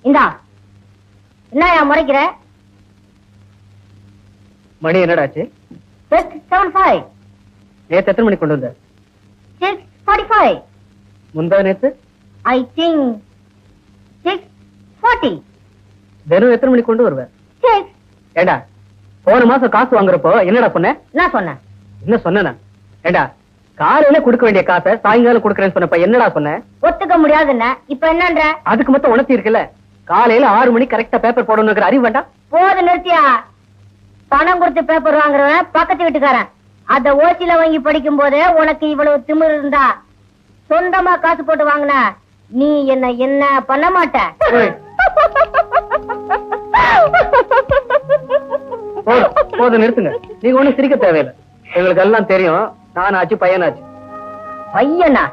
இந்தா என்னயா முறைக்கிற? மணி என்னடாச்சு? 6:75. நேத்து எத்தனை மணிக்கு கொண்டு வந்த? 6:45. முந்தா நேத்து? I think 6:40. தினம் எத்தனை மணிக்கு கொண்டு வருவேன்? 6. ஏண்டா போன மாசம் காசு வாங்குறப்போ என்னடா சொன்ன? நான் சொன்னேன். என்ன சொன்னா? ஏண்டா காலையில கொடுக்க வேண்டிய காசை சாயங்காலம் கொடுக்கறேன்னு சொன்னப்ப என்னடா சொன்ன? ஒத்துக்க முடியாதுன்னு இப்ப என்னன்ற? அதுக்கு மொத்தம் உணர்த்தி இருக்குல்ல. காலையில 6 மணிக்கு கரெக்டா பேப்பர் போடணுங்கிற அறிவு வேண்டாம்? போது நிறுத்தியா. பணம் கொடுத்து பேப்பர் வாங்குறவன் பக்கத்து வீட்டுக்காரன். அத ஓசில வாங்கி படிக்கும் போதே உனக்கு இவ்வளவு திமிரு இருந்தா சொந்தமா காசு போட்டு வாங்கின நீ என்ன பண்ண மாட்ட. போதும் நிறுத்துங்க. நீங்க ஒண்ணும் சிரிக்க தேவையில்லை. எங்களுக்கு எல்லாம் தெரியும். நானாச்சு பையனாச்சு. பையனா?